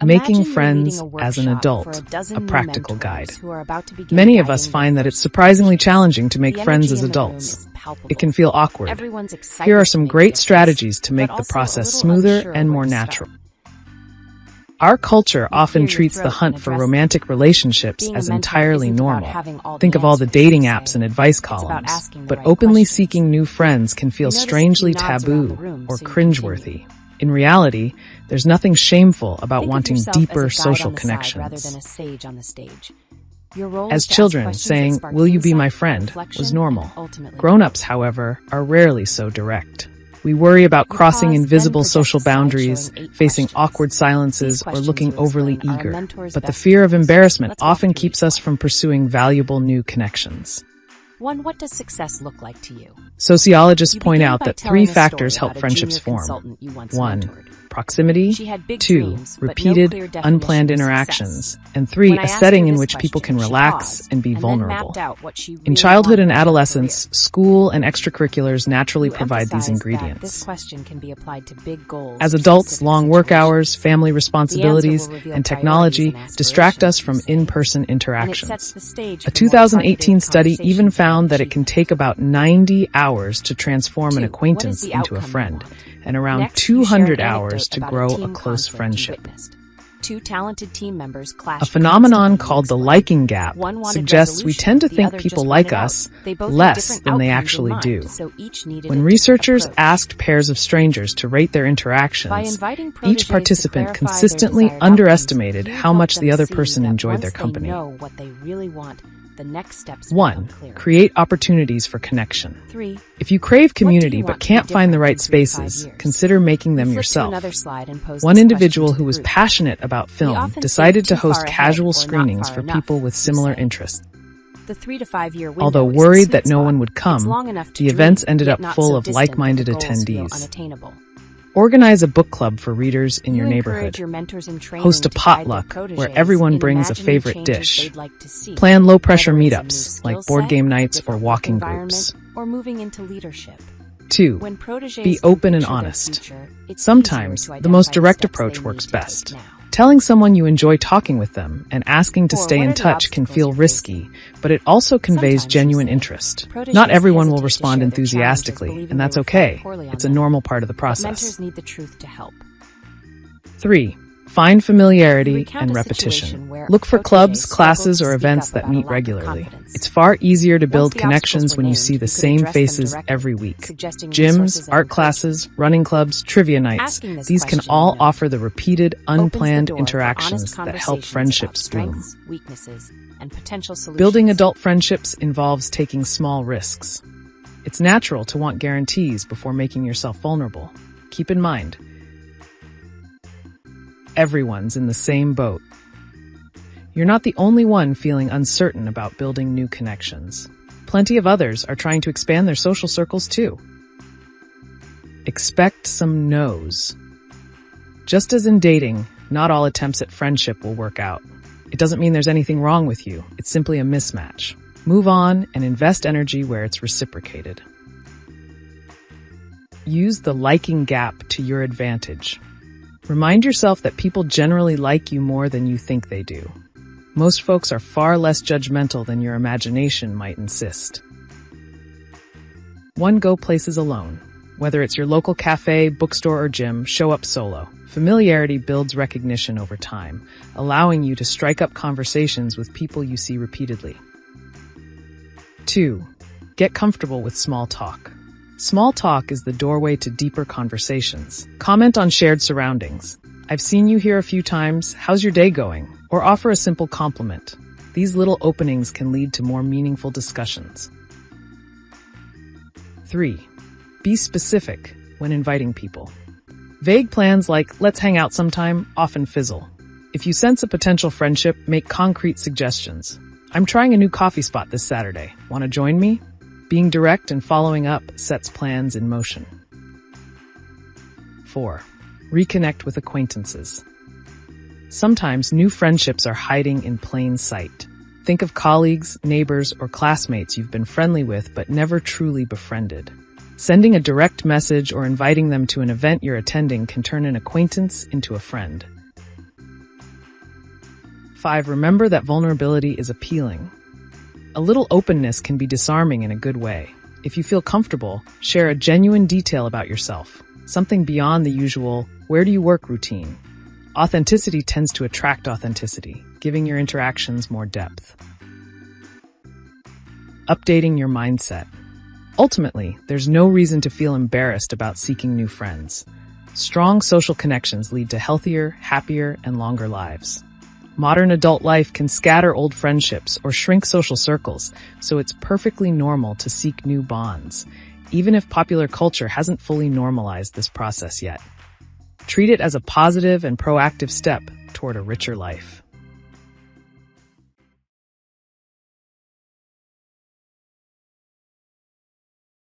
Making Friends as an Adult, a practical guide. Many of us find that it's surprisingly challenging to make friends as adults. It can feel awkward. Here are some great strategies to make the process smoother and more natural. Our culture often treats the hunt for romantic relationships as entirely normal. Think of all the dating apps and advice columns. But openly seeking new friends can feel strangely taboo or cringeworthy. In reality, there's nothing shameful about wanting deeper social connections. As children, saying, "Will you be my friend?" was normal. Grown-ups, however, are rarely so direct. We worry about crossing invisible social boundaries, facing awkward silences, or looking overly eager. But the fear of embarrassment often keeps us from pursuing valuable new connections. What does success look like to you? Sociologists point out that 3 factors help friendships form. 1. Proximity. 2. Repeated, unplanned interactions. And 3. A setting in which people can relax and be vulnerable. In childhood and adolescence, school and extracurriculars naturally provide these ingredients. This question can be applied to big goals. As adults, long work hours, family responsibilities, and technology distract us from in-person interactions. A 2018 study even found that it can take about 90 hours to transform an acquaintance into a friend, and around 200 hours to grow a close friendship. 2 talented team members clash. A phenomenon called the liking gap suggests we tend to think people like us less than they actually do. When researchers asked pairs of strangers to rate their interactions, each participant consistently underestimated how much the other person enjoyed their company. 1. Create opportunities for connection. If you crave community but can't find the right spaces, consider making them yourself. One individual who was passionate about film decided to host casual screenings for people with similar interests. Although worried that no one would come, the events ended up full of like-minded attendees. Organize a book club for readers in your neighborhood. Host a potluck where everyone brings a favorite dish. Plan low-pressure meetups like board game nights or walking groups. 2. Be open and honest. Sometimes, the most direct approach works best. Telling someone you enjoy talking with them and asking to stay in touch can feel risky, but it also conveys genuine interest. Not everyone will respond enthusiastically, and that's okay. It's a normal part of the process. 3. Find familiarity and repetition. Look for clubs, classes, or events that meet regularly. It's far easier to build connections when you see the same faces every week. Gyms, art classes, running clubs, trivia nights, these can all offer the repeated, unplanned interactions that help friendships bloom. Building adult friendships involves taking small risks. It's natural to want guarantees before making yourself vulnerable. Keep in mind, everyone's in the same boat. You're not the only one feeling uncertain about building new connections. Plenty of others are trying to expand their social circles too. Expect some no's. Just as in dating, not all attempts at friendship will work out. It doesn't mean there's anything wrong with you. It's simply a mismatch. Move on and invest energy where it's reciprocated. Use the liking gap to your advantage. Remind yourself that people generally like you more than you think they do. Most folks are far less judgmental than your imagination might insist. 1. Go places alone. Whether it's your local cafe, bookstore, or gym, show up solo. Familiarity builds recognition over time, allowing you to strike up conversations with people you see repeatedly. 2. Get comfortable with small talk. Small talk is the doorway to deeper conversations. Comment on shared surroundings. I've seen you here a few times. How's your day going? Or offer a simple compliment. These little openings can lead to more meaningful discussions. 3. Be specific when inviting people. Vague plans like, "let's hang out sometime," often fizzle. If you sense a potential friendship, make concrete suggestions. "I'm trying a new coffee spot this Saturday. Want to join me?" Being direct and following up sets plans in motion. 4. Reconnect with acquaintances. Sometimes new friendships are hiding in plain sight. Think of colleagues, neighbors, or classmates you've been friendly with but never truly befriended. Sending a direct message or inviting them to an event you're attending can turn an acquaintance into a friend. 5. Remember that vulnerability is appealing. A little openness can be disarming in a good way. If you feel comfortable, share a genuine detail about yourself, something beyond the usual "where do you work" routine. Authenticity tends to attract authenticity, giving your interactions more depth. Updating your mindset. Ultimately, there's no reason to feel embarrassed about seeking new friends. Strong social connections lead to healthier, happier, and longer lives. Modern adult life can scatter old friendships or shrink social circles, so it's perfectly normal to seek new bonds, even if popular culture hasn't fully normalized this process yet. Treat it as a positive and proactive step toward a richer life.